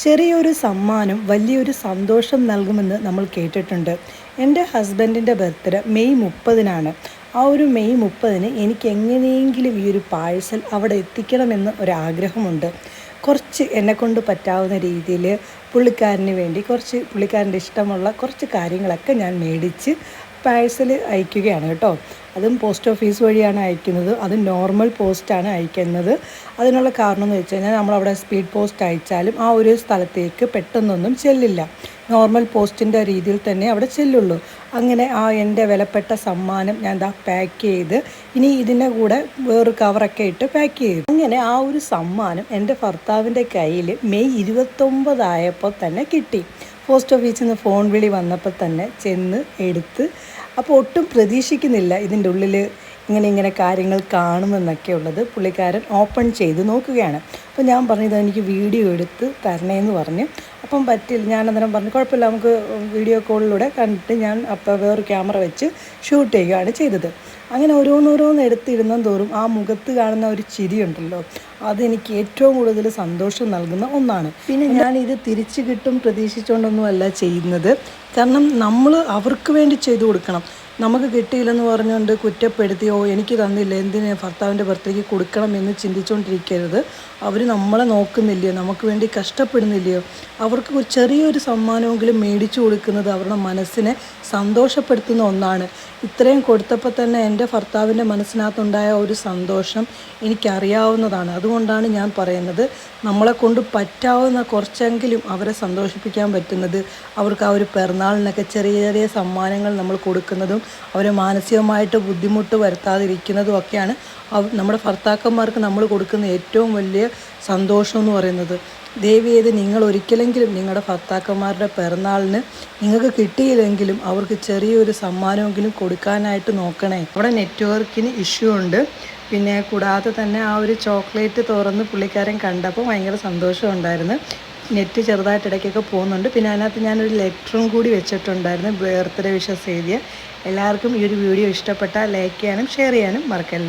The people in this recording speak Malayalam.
ചെറിയൊരു സമ്മാനം വലിയൊരു സന്തോഷം നൽകുമെന്ന് നമ്മൾ കേട്ടിട്ടുണ്ട്. എൻ്റെ ഹസ്ബൻഡിൻ്റെ ബർത്ത്ഡേ മെയ് 30-നാണ്. ആ ഒരു മെയ് 30-ന് എനിക്ക് എങ്ങനെയെങ്കിലും ഈ ഒരു പാഴ്സൽ അവിടെ എത്തിക്കണമെന്ന് ഒരാഗ്രഹമുണ്ട്. കുറച്ച് എന്നെക്കൊണ്ട് പറ്റാവുന്ന രീതിയിൽ പുള്ളിക്കാരന് വേണ്ടി പുള്ളിക്കാരൻ്റെ ഇഷ്ടമുള്ള കുറച്ച് കാര്യങ്ങളൊക്കെ ഞാൻ മേടിച്ച് പാഴ്സൽ അയക്കുകയാണ് കേട്ടോ. അതും പോസ്റ്റ് ഓഫീസ് വഴിയാണ് അയക്കുന്നത്. അതും നോർമൽ പോസ്റ്റാണ് അയക്കുന്നത്. അതിനുള്ള കാരണം എന്ന് വെച്ച് കഴിഞ്ഞാൽ നമ്മളവിടെ സ്പീഡ് പോസ്റ്റ് അയച്ചാലും ആ ഒരു സ്ഥലത്തേക്ക് പെട്ടെന്നൊന്നും ചെല്ലില്ല. നോർമൽ പോസ്റ്റിൻ്റെ രീതിയിൽ തന്നെ അവിടെ ചെല്ലുള്ളൂ. അങ്ങനെ എൻ്റെ വിലപ്പെട്ട സമ്മാനം ഞാൻ പാക്ക് ചെയ്ത് ഇനി ഇതിൻ്റെ കൂടെ വേറൊരു കവറൊക്കെ ഇട്ട് പാക്ക് ചെയ്തു. അങ്ങനെ ആ ഒരു സമ്മാനം എൻ്റെ ഭർത്താവിൻ്റെ കയ്യിൽ മെയ് 29 ആയപ്പോൾ തന്നെ കിട്ടി. പോസ്റ്റ് ഓഫീസിൽ നിന്ന് ഫോൺ വിളി വന്നപ്പോൾ തന്നെ ചെന്ന് എടുത്ത്, അപ്പോൾ ഒട്ടും പ്രതീക്ഷിക്കുന്നില്ല ഇതിൻ്റെ ഉള്ളിൽ ഇങ്ങനെ കാര്യങ്ങൾ കാണുമെന്നൊക്കെ ഉള്ളത്. പുള്ളിക്കാരൻ ഓപ്പൺ ചെയ്ത് നോക്കുകയാണ്. അപ്പോൾ ഞാൻ പറഞ്ഞത് എനിക്ക് വീഡിയോ എടുത്ത് തരണേന്ന് പറഞ്ഞ്. അപ്പം പറ്റില്ല, ഞാൻ അന്നേരം പറഞ്ഞു കുഴപ്പമില്ല, നമുക്ക് വീഡിയോ കോളിലൂടെ കണ്ടിട്ട് ഞാൻ അപ്പോൾ വേറൊരു ക്യാമറ വെച്ച് ഷൂട്ട് ചെയ്യുകയാണ് ചെയ്തത്. അങ്ങനെ ഓരോന്നോരോന്ന് എടുത്തിരുന്ന തോറും ആ മുഖത്ത് കാണുന്ന ഒരു ചിരിയുണ്ടല്ലോ, അതെനിക്ക് ഏറ്റവും കൂടുതൽ സന്തോഷം നൽകുന്ന ഒന്നാണ്. പിന്നെ ഞാനിത് തിരിച്ചു കിട്ടും പ്രതീക്ഷിച്ചുകൊണ്ടൊന്നുമല്ല ചെയ്യുന്നത്. കാരണം നമ്മൾ അവർക്ക് വേണ്ടി ചെയ്തു കൊടുക്കണം. നമുക്ക് കിട്ടിയില്ലെന്ന് പറഞ്ഞുകൊണ്ട് കുറ്റപ്പെടുത്തിയോ എനിക്ക് തന്നില്ല എന്തിന് ഭർത്താവിൻ്റെ ബർത്ത്ഡേക്ക് കൊടുക്കണം എന്ന് ചിന്തിച്ചുകൊണ്ടിരിക്കരുത്. അവർ നമ്മളെ നോക്കുന്നില്ലയോ, നമുക്ക് വേണ്ടി കഷ്ടപ്പെടുന്നില്ലയോ, അവർക്ക് ഒരു ചെറിയൊരു സമ്മാനമെങ്കിലും മേടിച്ചു കൊടുക്കുന്നത് അവരുടെ മനസ്സിനെ സന്തോഷപ്പെടുത്തുന്ന ഒന്നാണ്. ഇത്രയും കൊടുത്തപ്പോൾ തന്നെ എൻ്റെ ഭർത്താവിൻ്റെ മനസ്സിനകത്തുണ്ടായ ഒരു സന്തോഷം എനിക്കറിയാവുന്നതാണ്. അതുകൊണ്ടാണ് ഞാൻ പറയുന്നത്, നമ്മളെ കൊണ്ട് പറ്റാവുന്ന കുറച്ചെങ്കിലും അവരെ സന്തോഷിപ്പിക്കാൻ പറ്റുന്നത്, അവർക്ക് ആ ഒരു പിറന്നാളിനൊക്കെ ചെറിയ ചെറിയ സമ്മാനങ്ങൾ നമ്മൾ കൊടുക്കുന്നതും അവരെ മാനസികമായിട്ട് ബുദ്ധിമുട്ട് വരുത്താതിരിക്കുന്നതും ഒക്കെയാണ് നമ്മുടെ ഭർത്താക്കന്മാർക്ക് നമ്മൾ കൊടുക്കുന്ന ഏറ്റവും വലിയ സന്തോഷം എന്ന് പറയുന്നത്. ദയവ് ചെയ്ത് നിങ്ങൾ ഒരിക്കലെങ്കിലും നിങ്ങളുടെ ഭർത്താക്കന്മാരുടെ പിറന്നാളിന് നിങ്ങൾക്ക് കിട്ടിയില്ലെങ്കിലും അവർക്ക് ചെറിയൊരു സമ്മാനമെങ്കിലും കൊടുക്കാനായിട്ട് നോക്കണേ. അവിടെ നെറ്റ്വർക്കിന് ഇഷ്യൂ ഉണ്ട്. പിന്നെ കൂടാതെ തന്നെ ആ ഒരു ചോക്ലേറ്റ് തുറന്ന് പുള്ളിക്കാരൻ കണ്ടപ്പോൾ ഭയങ്കര സന്തോഷമുണ്ടായിരുന്നു. നെറ്റ് ചെറുതായിട്ട് ഇടയ്ക്കൊക്കെ പോകുന്നുണ്ട്. പിന്നെ അതിനകത്ത് ഞാനൊരു ലെറ്ററും കൂടി വെച്ചിട്ടുണ്ടായിരുന്നു, ബർത്ത്ഡേ വിഷസ് എഴുതിയ. എല്ലാവർക്കും ഈ ഒരു വീഡിയോ ഇഷ്ടപ്പെട്ടാൽ ലൈക്ക് ചെയ്യാനും ഷെയർ ചെയ്യാനും മറക്കല്ല.